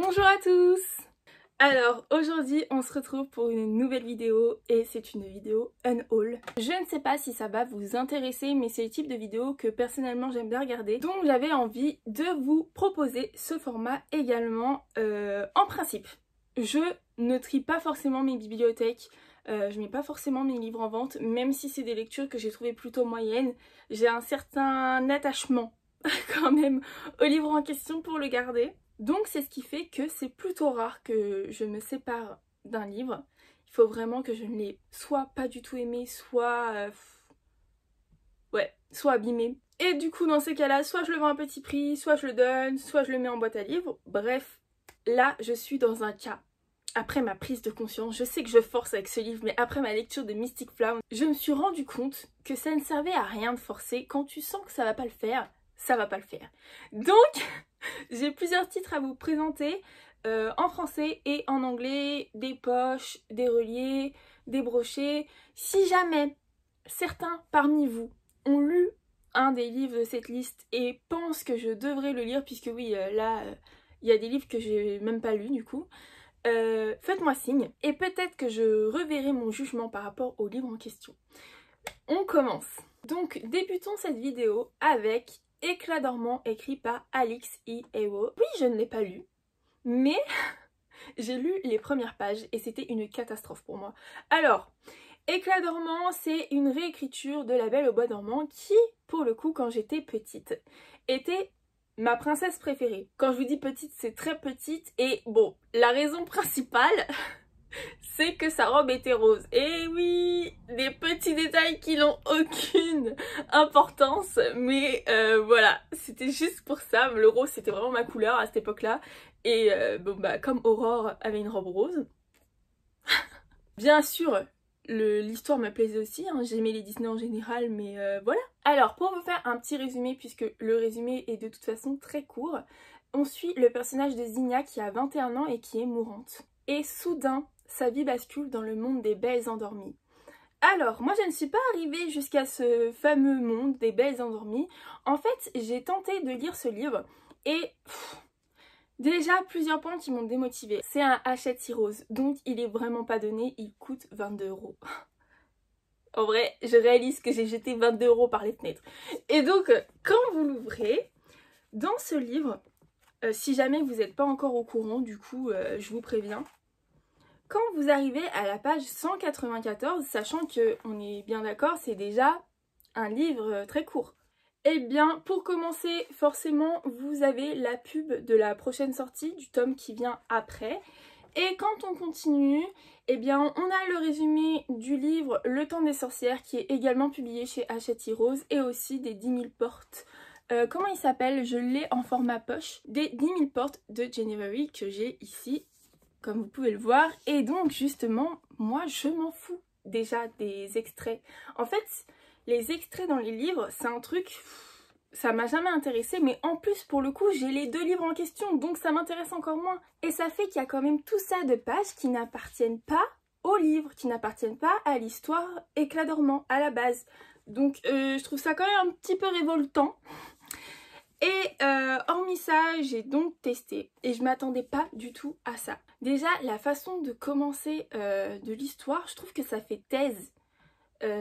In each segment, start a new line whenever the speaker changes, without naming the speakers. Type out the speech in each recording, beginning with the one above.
Bonjour à tous! Alors aujourd'hui on se retrouve pour une nouvelle vidéo et c'est une vidéo unhaul. Je ne sais pas si ça va vous intéresser mais c'est le type de vidéo que personnellement j'aime bien regarder. Donc j'avais envie de vous proposer ce format également. En principe, je ne trie pas forcément mes bibliothèques. Je mets pas forcément mes livres en vente, même si c'est des lectures que j'ai trouvées plutôt moyennes. J'ai un certain attachement quand même au livre en question pour le garder. Donc c'est ce qui fait que c'est plutôt rare que je me sépare d'un livre. Il faut vraiment que je ne l'ai soit pas du tout aimé, soit soit abîmé. Et du coup dans ces cas-là, soit je le vends à petit prix, soit je le donne, soit je le mets en boîte à livres. Bref, là je suis dans un cas. Après ma prise de conscience, je sais que je force avec ce livre, mais après ma lecture de Mystic Flower, je me suis rendu compte que ça ne servait à rien de forcer. Quand tu sens que ça va pas le faire, ça va pas le faire. Donc, j'ai plusieurs titres à vous présenter en français et en anglais, des poches, des reliés, des brochets. Si jamais certains parmi vous ont lu un des livres de cette liste et pensent que je devrais le lire, puisque oui, là, il y a des livres que j'ai même pas lus du coup, faites-moi signe et peut-être que je reverrai mon jugement par rapport au livre en question. On commence. Donc débutons cette vidéo avec Éclat dormant écrit par Alix E. Ewo. Oui, je ne l'ai pas lu, mais j'ai lu les premières pages et c'était une catastrophe pour moi. Alors, Éclat dormant, c'est une réécriture de La Belle au bois dormant qui, pour le coup, quand j'étais petite, était ma princesse préférée. Quand je vous dis petite, c'est très petite et bon, la raison principale, c'est que sa robe était rose. Et oui, des petits détails qui n'ont aucune importance, mais voilà, c'était juste pour ça. Le rose, c'était vraiment ma couleur à cette époque-là. Et bon bah, comme Aurore avait une robe rose, bien sûr, l'histoire me plaisait aussi, hein. J'aimais les Disney en général, mais voilà. Alors, pour vous faire un petit résumé, puisque le résumé est de toute façon très court, on suit le personnage de Zinnia qui a 21 ans et qui est mourante. Et soudain, sa vie bascule dans le monde des belles endormies. Alors, moi je ne suis pas arrivée jusqu'à ce fameux monde des belles endormies. En fait, j'ai tenté de lire ce livre et... déjà, plusieurs points qui m'ont démotivée. C'est un Hachette Heroes, donc il est vraiment pas donné, il coûte 22 €. En vrai, je réalise que j'ai jeté 22 € par les fenêtres. Et donc, quand vous l'ouvrez, dans ce livre, si jamais vous n'êtes pas encore au courant, du coup, je vous préviens, quand vous arrivez à la page 194, sachant que, on est bien d'accord, c'est déjà un livre très court. Eh bien, pour commencer, forcément, vous avez la pub de la prochaine sortie, du tome qui vient après. Et quand on continue, eh bien, on a le résumé du livre Le Temps des sorcières, qui est également publié chez Hachette Heroes, et aussi des 10 000 portes. Comment il s'appelle? Je l'ai en format poche. Des 10 000 portes de January que j'ai ici, comme vous pouvez le voir. Et donc, justement, moi, je m'en fous déjà des extraits. En fait... les extraits dans les livres, c'est un truc, ça m'a jamais intéressé, mais en plus pour le coup j'ai les deux livres en question, donc ça m'intéresse encore moins. Et ça fait qu'il y a quand même tout ça de pages qui n'appartiennent pas au livre, qui n'appartiennent pas à l'histoire Éclat dormant à la base. Donc je trouve ça quand même un petit peu révoltant. Et hormis ça, j'ai donc testé et je m'attendais pas du tout à ça. Déjà, la façon de commencer de l'histoire, je trouve que ça fait thèse.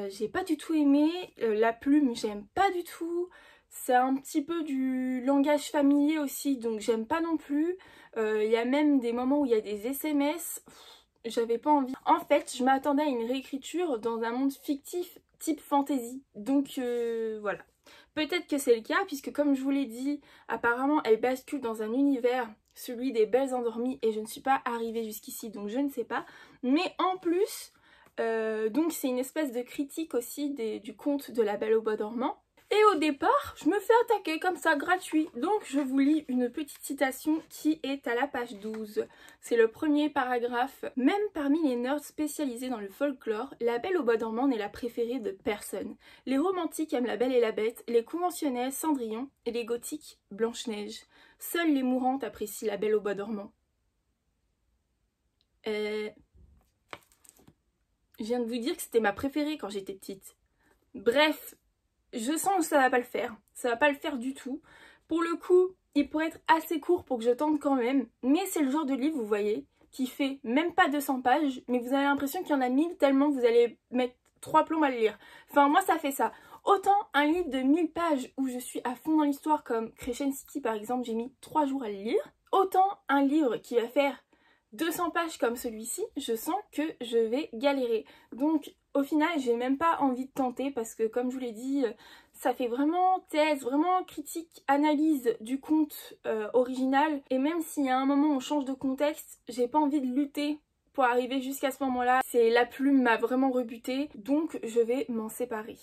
J'ai pas du tout aimé, la plume j'aime pas du tout, c'est un petit peu du langage familier aussi donc j'aime pas non plus, il y a même des moments où il y a des SMS, j'avais pas envie. En fait je m'attendais à une réécriture dans un monde fictif type fantasy, donc voilà. Peut-être que c'est le cas puisque comme je vous l'ai dit, apparemment elle bascule dans un univers, celui des belles endormies et je ne suis pas arrivée jusqu'ici donc je ne sais pas, mais en plus... donc c'est une espèce de critique aussi du conte de La Belle au bois dormant. Et au départ, je me fais attaquer comme ça, gratuit. Donc je vous lis une petite citation qui est à la page 12. C'est le premier paragraphe. Même parmi les nerds spécialisés dans le folklore, La Belle au bois dormant n'est la préférée de personne. Les romantiques aiment La Belle et la Bête, les conventionnels Cendrillon et les gothiques Blanche-Neige. Seules les mourantes apprécient La Belle au bois dormant. Je viens de vous dire que c'était ma préférée quand j'étais petite. Bref, je sens que ça va pas le faire. Ça va pas le faire du tout. Pour le coup, il pourrait être assez court pour que je tente quand même. Mais c'est le genre de livre, vous voyez, qui fait même pas 200 pages, mais vous avez l'impression qu'il y en a 1000 tellement vous allez mettre 3 plombs à le lire. Enfin, moi, ça fait ça. Autant un livre de 1000 pages où je suis à fond dans l'histoire, comme Crescent City par exemple, j'ai mis 3 jours à le lire. Autant un livre qui va faire 200 pages comme celui-ci, je sens que je vais galérer. Donc au final, j'ai même pas envie de tenter parce que comme je vous l'ai dit, ça fait vraiment thèse, vraiment critique, analyse du conte original. Et même s'il y a un moment où on change de contexte, j'ai pas envie de lutter pour arriver jusqu'à ce moment-là. C'est la plume m'a vraiment rebutée, donc je vais m'en séparer.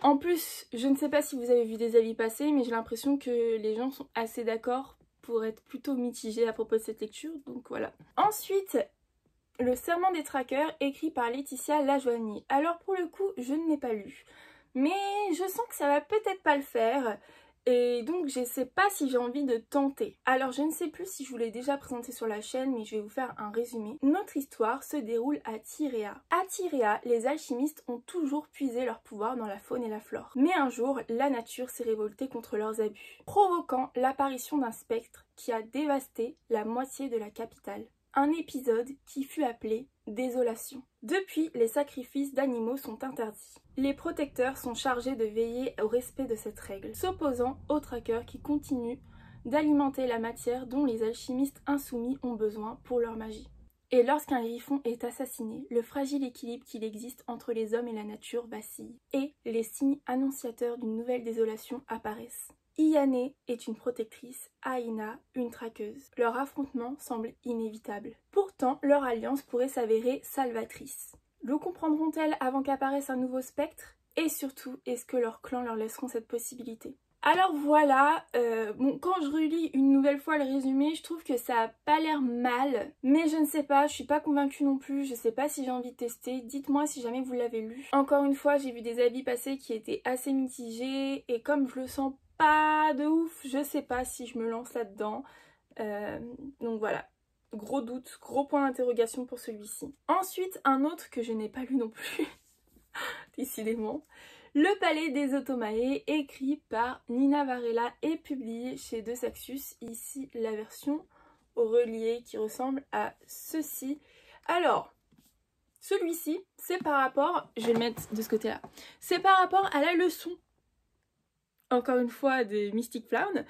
En plus, je ne sais pas si vous avez vu des avis passer, mais j'ai l'impression que les gens sont assez d'accord pour être plutôt mitigés à propos de cette lecture, donc voilà. Ensuite, Le Serment des Traqueurs, écrit par Laetitia Lajoigny. Alors pour le coup, je ne l'ai pas lu, mais je sens que ça va peut-être pas le faire. Et donc je sais pas si j'ai envie de tenter. Alors je ne sais plus si je vous l'ai déjà présenté sur la chaîne, mais je vais vous faire un résumé. Notre histoire se déroule à Tyréa. À Tyréa, les alchimistes ont toujours puisé leur pouvoir dans la faune et la flore. Mais un jour, la nature s'est révoltée contre leurs abus, provoquant l'apparition d'un spectre qui a dévasté la moitié de la capitale. Un épisode qui fut appelé Désolation. Depuis, les sacrifices d'animaux sont interdits. Les protecteurs sont chargés de veiller au respect de cette règle, s'opposant aux traqueurs qui continuent d'alimenter la matière dont les alchimistes insoumis ont besoin pour leur magie. Et lorsqu'un griffon est assassiné, le fragile équilibre qu'il existe entre les hommes et la nature vacille, et les signes annonciateurs d'une nouvelle désolation apparaissent. Iyane est une protectrice, Aina une traqueuse. Leur affrontement semble inévitable. Pourtant, leur alliance pourrait s'avérer salvatrice. Le comprendront-elles avant qu'apparaisse un nouveau spectre? Et surtout, est-ce que leurs clans leur laisseront cette possibilité? Alors voilà, quand je relis une nouvelle fois le résumé, je trouve que ça a pas l'air mal, mais je ne sais pas, je suis pas convaincue non plus, je sais pas si j'ai envie de tester, dites-moi si jamais vous l'avez lu. Encore une fois, j'ai vu des avis passer qui étaient assez mitigés, et comme je le sens pas de ouf, je sais pas si je me lance là-dedans, donc voilà. Gros doute, gros point d'interrogation pour celui-ci. Ensuite, un autre que je n'ai pas lu non plus, décidément. Le Palais des Otomae, écrit par Nina Varela et publié chez De Saxus. Ici, la version reliée qui ressemble à ceci. Alors, celui-ci, c'est par rapport, je vais le mettre de ce côté-là, c'est par rapport à la leçon, encore une fois, de Mystic Flown.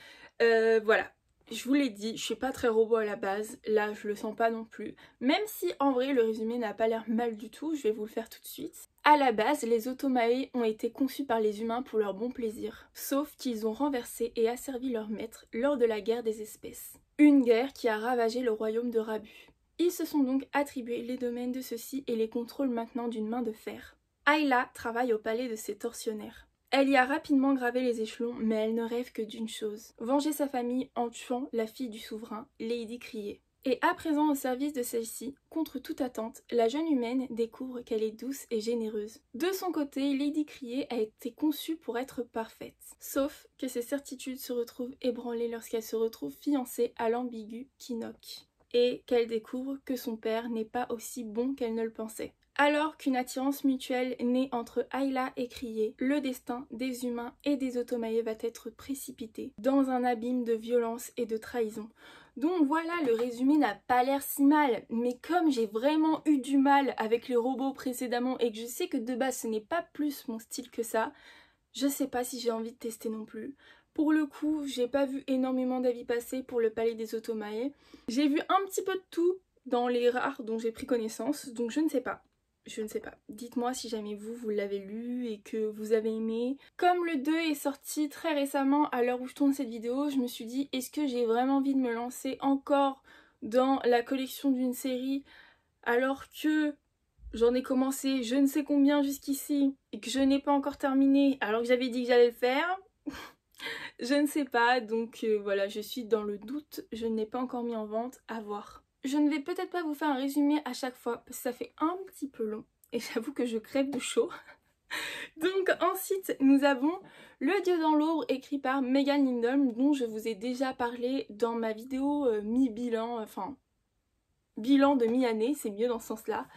Voilà. Je vous l'ai dit, je suis pas très robot à la base, là je le sens pas non plus. Même si en vrai le résumé n'a pas l'air mal du tout, je vais vous le faire tout de suite. À la base, les Otomae ont été conçus par les humains pour leur bon plaisir. Sauf qu'ils ont renversé et asservi leur maître lors de la guerre des espèces. Une guerre qui a ravagé le royaume de Rabu. Ils se sont donc attribués les domaines de ceux-ci et les contrôlent maintenant d'une main de fer. Ayla travaille au palais de ces tortionnaires. Elle y a rapidement gravé les échelons, mais elle ne rêve que d'une chose, venger sa famille en tuant la fille du souverain, Lady Crier. Et à présent au service de celle-ci, contre toute attente, la jeune humaine découvre qu'elle est douce et généreuse. De son côté, Lady Crier a été conçue pour être parfaite. Sauf que ses certitudes se retrouvent ébranlées lorsqu'elle se retrouve fiancée à l'ambigu Kinok. Et qu'elle découvre que son père n'est pas aussi bon qu'elle ne le pensait. Alors qu'une attirance mutuelle naît entre Ayla et Crier, le destin des humains et des Otomae va être précipité dans un abîme de violence et de trahison. Donc voilà, le résumé n'a pas l'air si mal, mais comme j'ai vraiment eu du mal avec les robots précédemment et que je sais que de base ce n'est pas plus mon style que ça, je sais pas si j'ai envie de tester non plus. Pour le coup, j'ai pas vu énormément d'avis passer pour le Palais des Otomae. J'ai vu un petit peu de tout dans les rares dont j'ai pris connaissance, donc je ne sais pas. Je ne sais pas. Dites-moi si jamais vous l'avez lu et que vous avez aimé. Comme le 2 est sorti très récemment à l'heure où je tourne cette vidéo, je me suis dit est-ce que j'ai vraiment envie de me lancer encore dans la collection d'une série alors que j'en ai commencé je ne sais combien jusqu'ici et que je n'ai pas encore terminé alors que j'avais dit que j'allais le faire. Je ne sais pas, donc voilà, je suis dans le doute, je ne l'ai pas encore mis en vente, à voir. Je ne vais peut-être pas vous faire un résumé à chaque fois parce que ça fait un petit peu long et j'avoue que je crève de chaud. Donc ensuite nous avons Le Dieu dans l'ombre écrit par Megan Lindholm dont je vous ai déjà parlé dans ma vidéo mi-bilan, enfin bilan de mi-année, c'est mieux dans ce sens-là.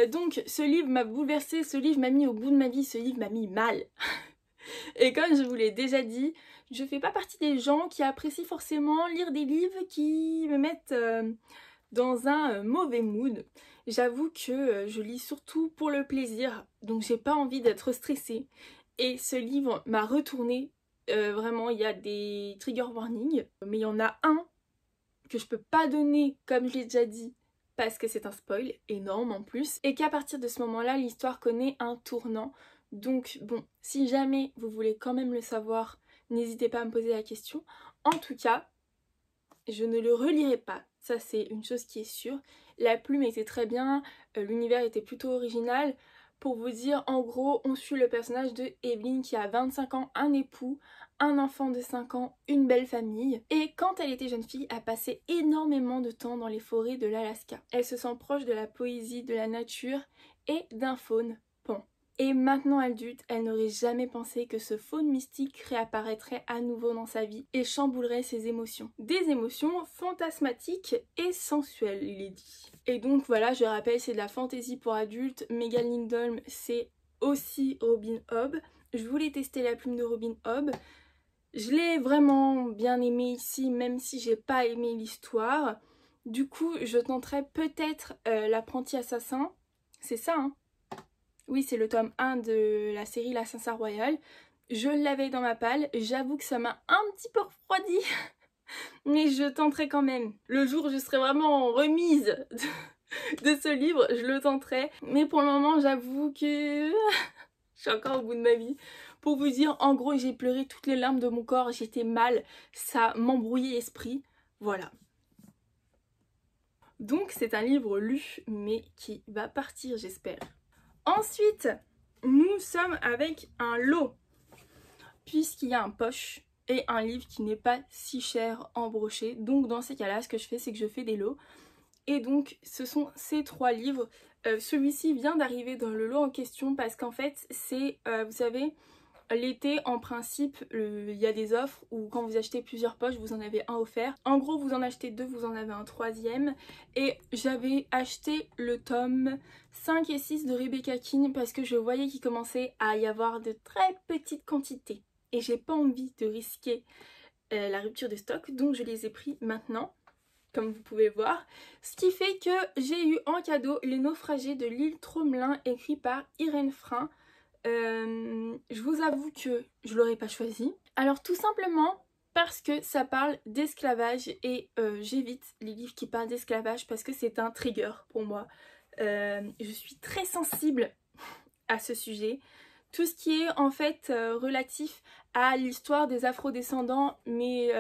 Donc ce livre m'a bouleversée, ce livre m'a mis au bout de ma vie, ce livre m'a mis mal. Et comme je vous l'ai déjà dit, je fais pas partie des gens qui apprécient forcément lire des livres qui me mettent dans un mauvais mood. J'avoue que je lis surtout pour le plaisir, donc j'ai pas envie d'être stressée. Et ce livre m'a retourné. Vraiment, il y a des trigger warnings, mais il y en a un que je peux pas donner, comme je l'ai déjà dit, parce que c'est un spoil énorme en plus, et qu'à partir de ce moment-là, l'histoire connaît un tournant. Donc bon, si jamais vous voulez quand même le savoir, n'hésitez pas à me poser la question. En tout cas, je ne le relirai pas, ça c'est une chose qui est sûre. La plume était très bien, l'univers était plutôt original. Pour vous dire, en gros, on suit le personnage de Evelyn qui a 25 ans, un époux, un enfant de 5 ans, une belle famille. Et quand elle était jeune fille, elle passait énormément de temps dans les forêts de l'Alaska. Elle se sent proche de la poésie, de la nature et d'un faune pan. Et maintenant adulte, elle n'aurait jamais pensé que ce faune mystique réapparaîtrait à nouveau dans sa vie et chamboulerait ses émotions. Des émotions fantasmatiques et sensuelles, il est dit. Et donc voilà, je rappelle, c'est de la fantasy pour adultes. Megan Lindholm, c'est aussi Robin Hobb. Je voulais tester la plume de Robin Hobb. Je l'ai vraiment bien aimée ici, même si j'ai pas aimé l'histoire. Du coup, je tenterai peut-être l'apprenti assassin. C'est ça, hein? Oui, c'est le tome 1 de la série L'Assassin Royal. Je l'avais dans ma palle. J'avoue que ça m'a un petit peu refroidi. Mais je tenterai quand même. Le jour où je serai vraiment remise de ce livre, je le tenterai. Mais pour le moment, j'avoue que je suis encore au bout de ma vie. Pour vous dire, en gros, j'ai pleuré toutes les larmes de mon corps. J'étais mal. Ça m'embrouillait l'esprit. Voilà. Donc c'est un livre lu, mais qui va partir, j'espère. Ensuite, nous sommes avec un lot, puisqu'il y a un poche et un livre qui n'est pas si cher en brochet. Donc dans ces cas-là, ce que je fais, c'est que je fais des lots. Et donc ce sont ces 3 livres. Celui-ci vient d'arriver dans le lot en question parce qu'en fait, c'est, vous savez, l'été en principe, il y a des offres où quand vous achetez plusieurs poches, vous en avez un offert. En gros, vous en achetez 2, vous en avez un 3e. Et j'avais acheté le tome 5 et 6 de Rebecca King parce que je voyais qu'il commençait à y avoir de très petites quantités. Et j'ai pas envie de risquer la rupture de stock, donc je les ai pris maintenant, comme vous pouvez voir. Ce qui fait que j'ai eu en cadeau Les Naufragés de l'île Tromelin, écrit par Irène Frein. Je vous avoue que je l'aurais pas choisi. Alors tout simplement parce que ça parle d'esclavage et j'évite les livres qui parlent d'esclavage parce que c'est un trigger pour moi. Je suis très sensible à ce sujet. Tout ce qui est en fait relatif à l'histoire des afrodescendants, mais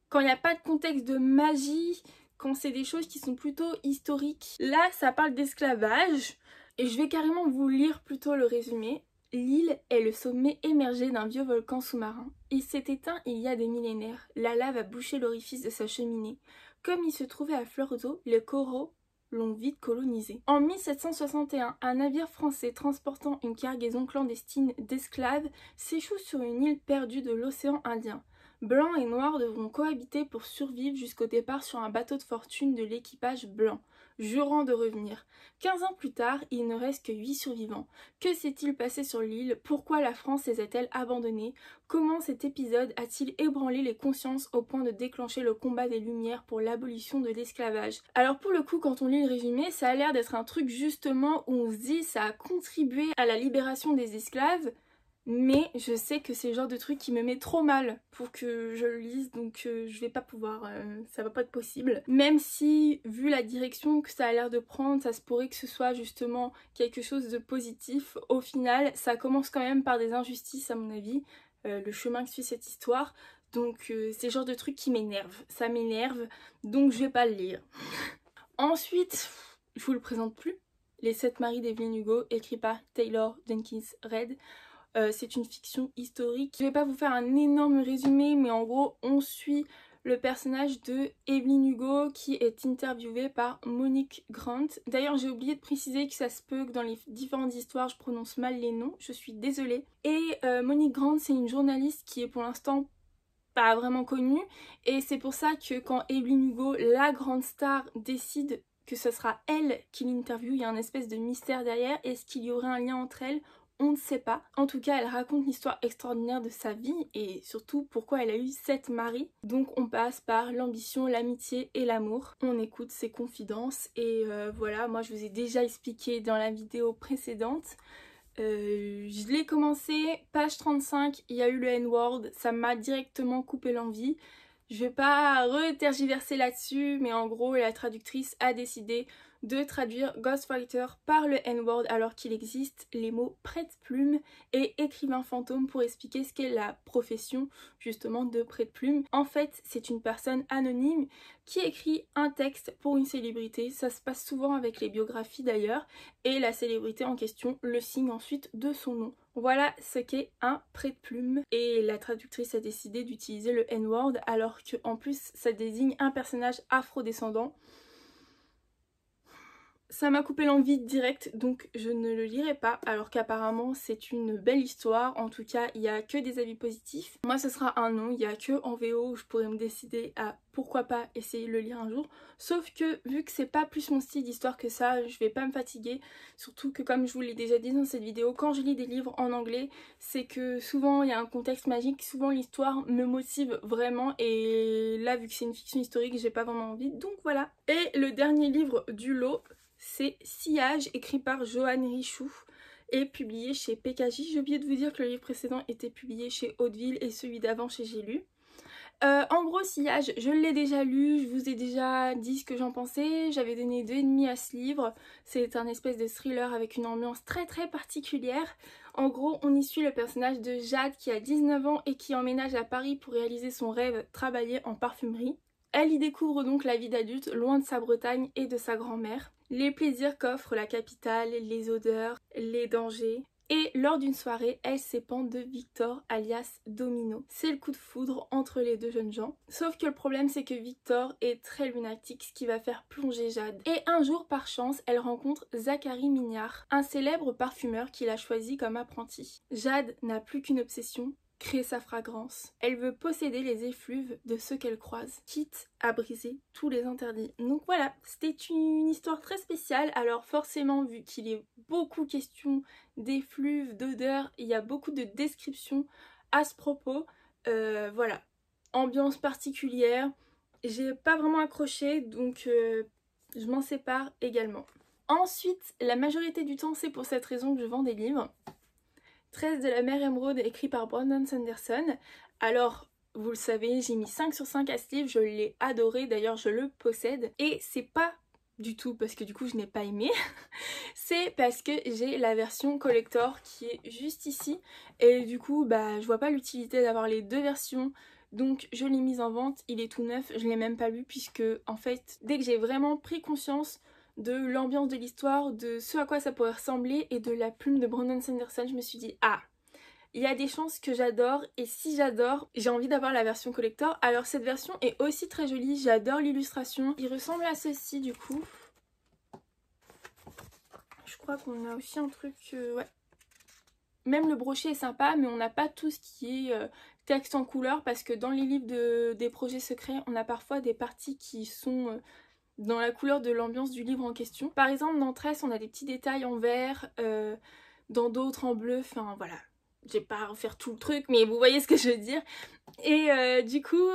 quand il n'y a pas de contexte de magie, quand c'est des choses qui sont plutôt historiques. Là, ça parle d'esclavage et je vais carrément vous lire plutôt le résumé. L'île est le sommet émergé d'un vieux volcan sous-marin. Il s'est éteint il y a des millénaires. La lave a bouché l'orifice de sa cheminée. Comme il se trouvait à fleur d'eau, les coraux l'ont vite colonisé. En 1761, un navire français transportant une cargaison clandestine d'esclaves s'échoue sur une île perdue de l'océan Indien. Blancs et noirs devront cohabiter pour survivre jusqu'au départ sur un bateau de fortune de l'équipage blanc, jurant de revenir. 15 ans plus tard, il ne reste que 8 survivants. Que s'est-il passé sur l'île? Pourquoi la France les a-t-elle abandonnés? Comment cet épisode a-t-il ébranlé les consciences au point de déclencher le combat des Lumières pour l'abolition de l'esclavage? Alors pour le coup, quand on lit le résumé, ça a l'air d'être un truc justement où on se dit ça a contribué à la libération des esclaves. Mais je sais que c'est le genre de truc qui me met trop mal pour que je le lise, donc je vais pas pouvoir, ça va pas être possible. Même si, vu la direction que ça a l'air de prendre, ça se pourrait que ce soit justement quelque chose de positif. Au final, ça commence quand même par des injustices à mon avis, le chemin que suit cette histoire. Donc c'est le genre de truc qui m'énerve, ça m'énerve, donc je vais pas le lire. Ensuite, je vous le présente plus, Les 7 maris d'Evelyn Hugo, écrit par Taylor Jenkins Reid. C'est une fiction historique. Je vais pas vous faire un énorme résumé, mais en gros on suit le personnage de Evelyn Hugo qui est interviewée par Monique Grant. D'ailleurs j'ai oublié de préciser que ça se peut que dans les différentes histoires je prononce mal les noms, je suis désolée. Et Monique Grant, c'est une journaliste qui est pour l'instant pas vraiment connue, et c'est pour ça que quand Evelyn Hugo, la grande star, décide que ce sera elle qui l'interviewe, il y a un espèce de mystère derrière. Est-ce qu'il y aurait un lien entre elles? on ne sait pas. En tout cas, elle raconte l'histoire extraordinaire de sa vie et surtout pourquoi elle a eu 7 maris. Donc on passe par l'ambition, l'amitié et l'amour. On écoute ses confidences et voilà, moi je vous ai déjà expliqué dans la vidéo précédente. Je l'ai commencé, page 35, il y a eu le N-word, ça m'a directement coupé l'envie. Je vais pas re-tergiverser là-dessus, mais en gros la traductrice a décidé de traduire Ghostwriter par le N-word alors qu'il existe les mots prête-plume et écrivain fantôme pour expliquer ce qu'est la profession justement de prête-plume. En fait, c'est une personne anonyme qui écrit un texte pour une célébrité, ça se passe souvent avec les biographies d'ailleurs, et la célébrité en question le signe ensuite de son nom. Voilà ce qu'est un prête-plume et la traductrice a décidé d'utiliser le N-word alors qu'en plus ça désigne un personnage afrodescendant. Ça m'a coupé l'envie direct, donc je ne le lirai pas, alors qu'apparemment c'est une belle histoire. En tout cas, il n'y a que des avis positifs. Moi ce sera un non, il n'y a que en VO où je pourrais me décider à pourquoi pas essayer de le lire un jour. Sauf que vu que c'est pas plus mon style d'histoire que ça, je vais pas me fatiguer. Surtout que comme je vous l'ai déjà dit dans cette vidéo, quand je lis des livres en anglais, c'est que souvent il y a un contexte magique, souvent l'histoire me motive vraiment. Et là vu que c'est une fiction historique, j'ai pas vraiment envie, donc voilà. Et le dernier livre du lot, c'est Sillage, écrit par Joanne Richoux et publié chez PKJ. J'ai oublié de vous dire que le livre précédent était publié chez Hauteville et celui d'avant chez J'ai lu. En gros, Sillage, je l'ai déjà lu, je vous ai déjà dit ce que j'en pensais, j'avais donné 2,5 à ce livre. C'est un espèce de thriller avec une ambiance très particulière. En gros, on y suit le personnage de Jade qui a 19 ans et qui emménage à Paris pour réaliser son rêve, travailler en parfumerie. Elle y découvre donc la vie d'adulte, loin de sa Bretagne et de sa grand-mère, les plaisirs qu'offre la capitale, les odeurs, les dangers. Et lors d'une soirée, elle s'épand de Victor alias Domino. C'est le coup de foudre entre les deux jeunes gens. Sauf que le problème c'est que Victor est très lunatique, ce qui va faire plonger Jade. Et un jour par chance, elle rencontre Zachary Mignard, un célèbre parfumeur qui l'a choisi comme apprenti. Jade n'a plus qu'une obsession, créer sa fragrance. Elle veut posséder les effluves de ceux qu'elle croise, quitte à briser tous les interdits. Donc voilà, c'était une histoire très spéciale. Alors forcément, vu qu'il est beaucoup question d'effluves, d'odeurs, il y a beaucoup de descriptions à ce propos. Voilà, ambiance particulière. J'ai pas vraiment accroché, donc je m'en sépare également. Ensuite, la majorité du temps, c'est pour cette raison que je vends des livres. 13 de la mer émeraude, écrit par Brandon Sanderson. Alors, vous le savez, j'ai mis 5 sur 5 à ce livre, je l'ai adoré, d'ailleurs je le possède. Et c'est pas du tout parce que du coup je n'ai pas aimé, c'est parce que j'ai la version collector qui est juste ici. Et du coup, je vois pas l'utilité d'avoir les deux versions. Donc je l'ai mise en vente, il est tout neuf, je l'ai même pas lu puisque en fait, dès que j'ai vraiment pris conscience de l'ambiance de l'histoire, de ce à quoi ça pourrait ressembler et de la plume de Brandon Sanderson, je me suis dit ah, il y a des chances que j'adore et si j'adore, j'ai envie d'avoir la version collector. Alors cette version est aussi très jolie, j'adore l'illustration. Il ressemble à ceci du coup. Je crois qu'on a aussi un truc, ouais. Même le brochet est sympa, mais on n'a pas tout ce qui est texte en couleur parce que dans les livres des projets secrets, on a parfois des parties qui sont dans la couleur de l'ambiance du livre en question. Par exemple, dans 13, on a des petits détails en vert, dans d'autres en bleu, enfin voilà. Je vais pas refaire tout le truc, mais vous voyez ce que je veux dire. Et du coup,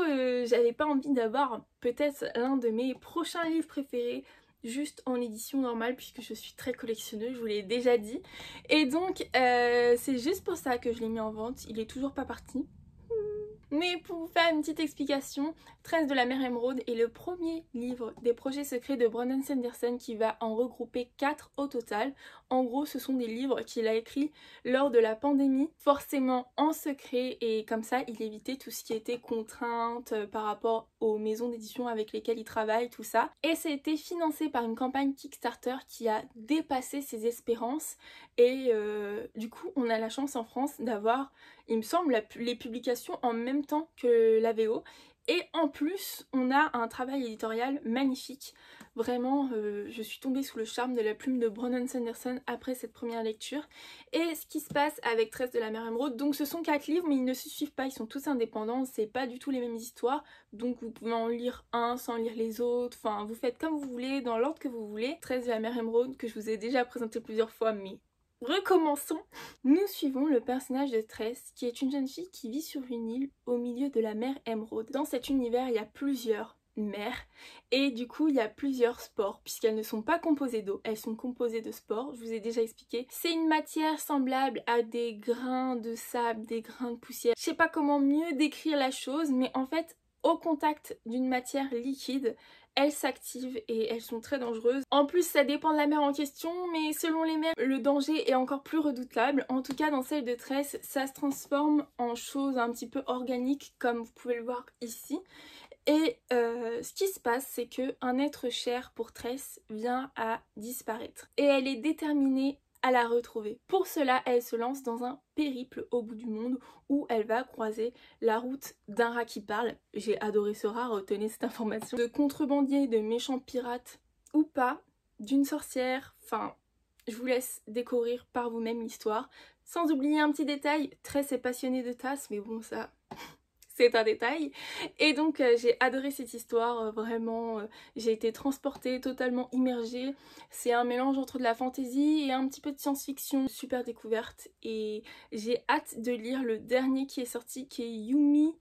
j'avais pas envie d'avoir peut-être l'un de mes prochains livres préférés juste en édition normale puisque je suis très collectionneuse, je vous l'ai déjà dit. Et donc, c'est juste pour ça que je l'ai mis en vente. Il est toujours pas parti. Mais pour vous faire une petite explication, 13 de la mer émeraude est le premier livre des projets secrets de Brandon Sanderson qui va en regrouper 4 au total. En gros, ce sont des livres qu'il a écrits lors de la pandémie, forcément en secret, et comme ça il évitait tout ce qui était contrainte par rapport aux maisons d'édition avec lesquelles il travaille, tout ça. Et ça a été financé par une campagne Kickstarter qui a dépassé ses espérances et du coup on a la chance en France d'avoir, il me semble, les publications en même temps que la VO. Et en plus, on a un travail éditorial magnifique. Vraiment, je suis tombée sous le charme de la plume de Brandon Sanderson après cette première lecture. Et ce qui se passe avec 13 de la mer émeraude, donc ce sont 4 livres, mais ils ne se suivent pas, ils sont tous indépendants, c'est pas du tout les mêmes histoires. Donc vous pouvez en lire un sans lire les autres, enfin vous faites comme vous voulez, dans l'ordre que vous voulez. 13 de la mer émeraude, que je vous ai déjà présenté plusieurs fois, mais recommençons. Nous suivons le personnage de Tress, qui est une jeune fille qui vit sur une île au milieu de la mer Émeraude. Dans cet univers, il y a plusieurs mers et du coup il y a plusieurs sports puisqu'elles ne sont pas composées d'eau, elles sont composées de spores, je vous ai déjà expliqué. C'est une matière semblable à des grains de sable, des grains de poussière. Je sais pas comment mieux décrire la chose, mais en fait au contact d'une matière liquide, elles s'activent et elles sont très dangereuses. En plus ça dépend de la mer en question, mais selon les mers le danger est encore plus redoutable. En tout cas dans celle de Tress, ça se transforme en choses un petit peu organiques comme vous pouvez le voir ici. Et ce qui se passe, c'est qu'un être cher pour Tress vient à disparaître. Et elle est déterminée à la retrouver. Pour cela, elle se lance dans un périple au bout du monde où elle va croiser la route d'un rat qui parle. J'ai adoré ce rat, retenez cette information. De contrebandiers, de méchants pirates ou pas, d'une sorcière, enfin, je vous laisse découvrir par vous-même l'histoire. Sans oublier un petit détail, Tress est passionnée de tasses, mais bon ça... c'est un détail. Et donc j'ai adoré cette histoire, vraiment j'ai été transportée, totalement immergée. C'est un mélange entre de la fantasy et un petit peu de science-fiction. Super découverte et j'ai hâte de lire le dernier qui est sorti, qui est Yumi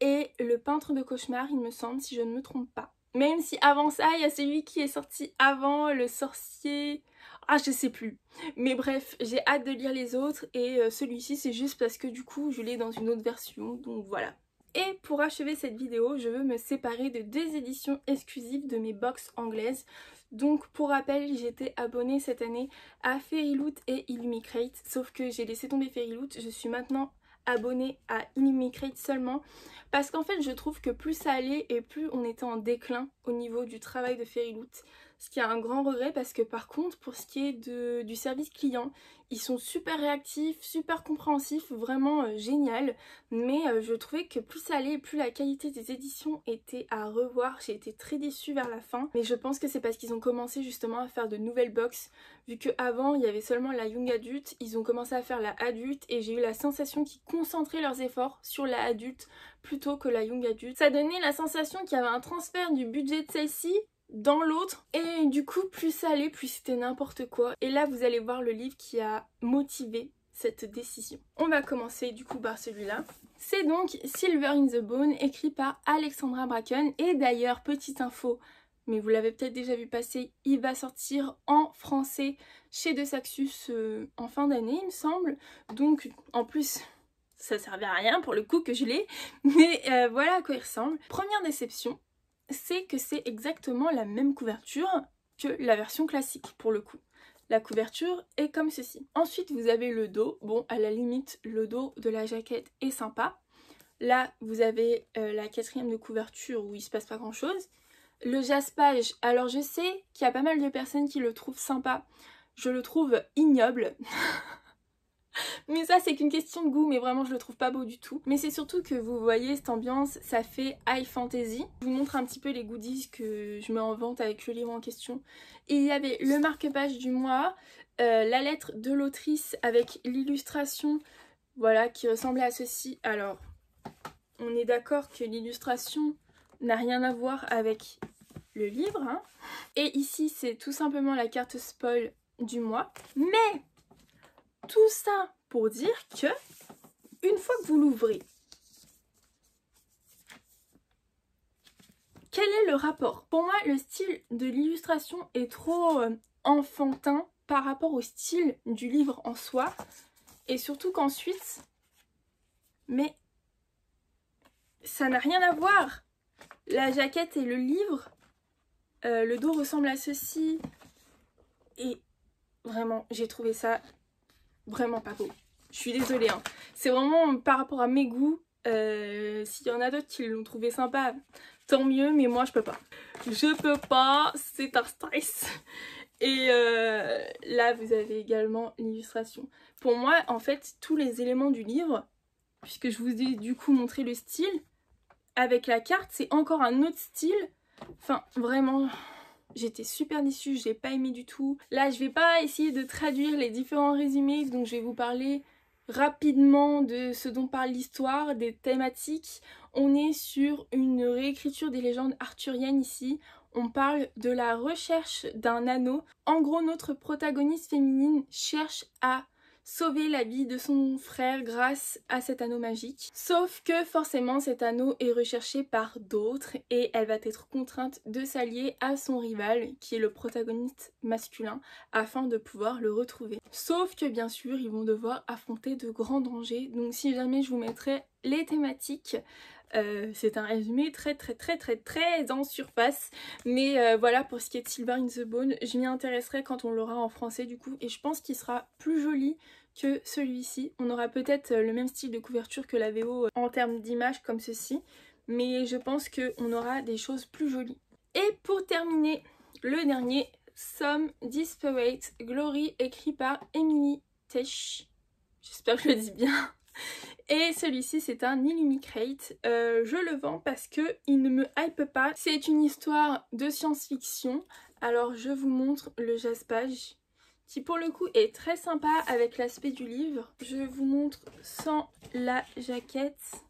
et le peintre de cauchemar, il me semble, si je ne me trompe pas. Même si avant ça, il y a celui qui est sorti avant, le sorcier... Ah, je sais plus. Mais bref, j'ai hâte de lire les autres et celui-ci, c'est juste parce que du coup, je l'ai dans une autre version, donc voilà. Et pour achever cette vidéo, je veux me séparer de 2 éditions exclusives de mes box anglaises. Donc pour rappel, j'étais abonnée cette année à Fairyloot et Illumicrate, sauf que j'ai laissé tomber Fairyloot, je suis maintenant abonnée à Illumicrate seulement parce qu'en fait je trouve que plus ça allait et plus on était en déclin au niveau du travail de Fairyloot. Ce qui est un grand regret parce que par contre pour ce qui est du service client, ils sont super réactifs, super compréhensifs, vraiment génial. Mais je trouvais que plus ça allait, plus la qualité des éditions était à revoir. J'ai été très déçue vers la fin. Mais je pense que c'est parce qu'ils ont commencé justement à faire de nouvelles box. Vu qu'avant il y avait seulement la Young Adult, ils ont commencé à faire la Adulte et j'ai eu la sensation qu'ils concentraient leurs efforts sur la Adulte plutôt que la Young Adult. Ça donnait la sensation qu'il y avait un transfert du budget de celle-ci dans l'autre et du coup plus ça allait, plus c'était n'importe quoi. Et là vous allez voir le livre qui a motivé cette décision. On va commencer du coup par celui-là. C'est donc Silver in the Bone, écrit par Alexandra Bracken. Et d'ailleurs, petite info, mais vous l'avez peut-être déjà vu passer, il va sortir en français chez De Saxus en fin d'année il me semble. Donc en plus ça servait à rien pour le coup que je l'ai, mais voilà à quoi il ressemble. Première déception, c'est que c'est exactement la même couverture que la version classique pour le coup. La couverture est comme ceci. Ensuite vous avez le dos, bon à la limite le dos de la jaquette est sympa. Là vous avez la 4e de couverture où il se passe pas grand chose. Le jaspage, alors je sais qu'il y a pas mal de personnes qui le trouvent sympa, je le trouve ignoble. Mais ça c'est qu'une question de goût, mais vraiment je le trouve pas beau du tout. Mais c'est surtout que vous voyez cette ambiance, ça fait high fantasy. Je vous montre un petit peu les goodies que je mets en vente avec le livre en question. Et il y avait le marque-page du mois, la lettre de l'autrice avec l'illustration, voilà, qui ressemblait à ceci. Alors, on est d'accord que l'illustration n'a rien à voir avec le livre, hein. Et ici c'est tout simplement la carte spoil du mois. Mais tout ça pour dire que, une fois que vous l'ouvrez, quel est le rapport? Pour moi, le style de l'illustration est trop enfantin par rapport au style du livre en soi. Et surtout qu'ensuite, mais ça n'a rien à voir. La jaquette et le livre, le dos ressemble à ceci. Et vraiment, j'ai trouvé ça vraiment pas beau. Je suis désolée, hein. C'est vraiment par rapport à mes goûts. S'il y en a d'autres qui l'ont trouvé sympa, tant mieux, mais moi je peux pas. Je peux pas, c'est un stress. Et là vous avez également l'illustration. Pour moi, en fait, tous les éléments du livre, puisque je vous ai du coup montré le style, avec la carte, c'est encore un autre style. Enfin, vraiment... J'étais super déçue, je l'ai pas aimé du tout. Là, je vais pas essayer de traduire les différents résumés, donc je vais vous parler rapidement de ce dont parle l'histoire, des thématiques, on est sur une réécriture des légendes arthuriennes ici. On parle de la recherche d'un anneau. En gros, notre protagoniste féminine cherche à sauver la vie de son frère grâce à cet anneau magique. Sauf que forcément cet anneau est recherché par d'autres et elle va être contrainte de s'allier à son rival qui est le protagoniste masculin afin de pouvoir le retrouver. Sauf que bien sûr ils vont devoir affronter de grands dangers, donc si jamais je vous mettrai les thématiques. C'est un résumé très en surface, mais voilà, pour ce qui est de Silver in the Bone, je m'y intéresserai quand on l'aura en français du coup, et je pense qu'il sera plus joli que celui-ci. On aura peut-être le même style de couverture que la VO en termes d'image comme ceci, mais je pense qu'on aura des choses plus jolies. Et pour terminer, le dernier, Some Disparate Glory, écrit par Emily Tesh, j'espère que je le dis bien. Et celui-ci c'est un Illumicrate, je le vends parce que il ne me hype pas. C'est une histoire de science-fiction, alors je vous montre le jaspage qui pour le coup est très sympa avec l'aspect du livre. Je vous montre sans la jaquette.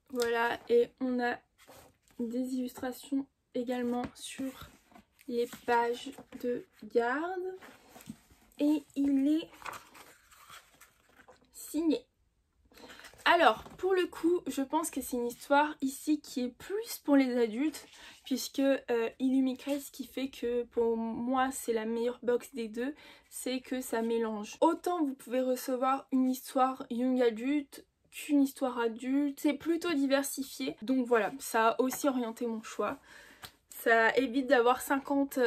Voilà, et on a des illustrations également sur les pages de garde et il est signé. Alors pour le coup je pense que c'est une histoire ici qui est plus pour les adultes, puisque Illumicrate, ce qui fait que pour moi c'est la meilleure box des deux, c'est que ça mélange. Autant vous pouvez recevoir une histoire young adulte qu'une histoire adulte, c'est plutôt diversifié, donc voilà, ça a aussi orienté mon choix. Ça évite d'avoir 50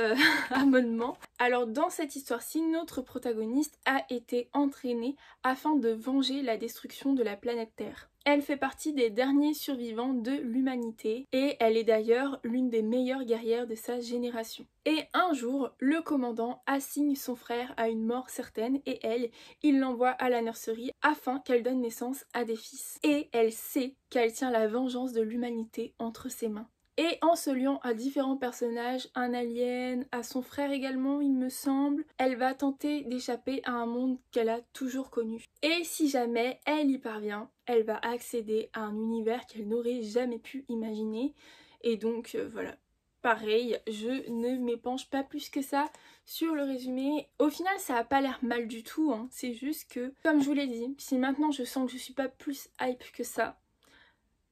abonnements. Alors dans cette histoire-ci, notre protagoniste a été entraînée afin de venger la destruction de la planète Terre. Elle fait partie des derniers survivants de l'humanité et elle est d'ailleurs l'une des meilleures guerrières de sa génération. Et un jour, le commandant assigne son frère à une mort certaine et elle, il l'envoie à la nurserie afin qu'elle donne naissance à des fils. Et elle sait qu'elle tient la vengeance de l'humanité entre ses mains. Et en se liant à différents personnages, un alien, à son frère également il me semble, elle va tenter d'échapper à un monde qu'elle a toujours connu. Et si jamais elle y parvient, elle va accéder à un univers qu'elle n'aurait jamais pu imaginer. Et donc voilà, pareil, je ne m'épanche pas plus que ça sur le résumé. Au final ça a pas l'air mal du tout, hein. C'est juste que, comme je vous l'ai dit, si maintenant je sens que je suis pas plus hype que ça,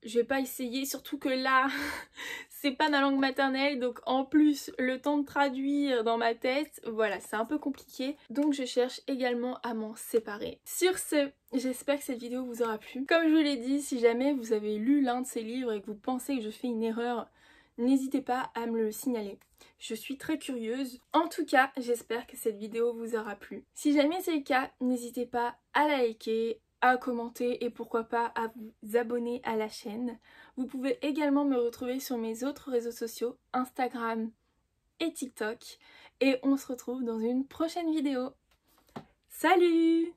je vais pas essayer, surtout que là, c'est pas ma langue maternelle, donc en plus, le temps de traduire dans ma tête, voilà, c'est un peu compliqué. Donc je cherche également à m'en séparer. Sur ce, j'espère que cette vidéo vous aura plu. Comme je vous l'ai dit, si jamais vous avez lu l'un de ces livres et que vous pensez que je fais une erreur, n'hésitez pas à me le signaler. Je suis très curieuse. En tout cas, j'espère que cette vidéo vous aura plu. Si jamais c'est le cas, n'hésitez pas à la liker, à commenter et pourquoi pas à vous abonner à la chaîne. Vous pouvez également me retrouver sur mes autres réseaux sociaux, Instagram et TikTok. Et on se retrouve dans une prochaine vidéo. Salut!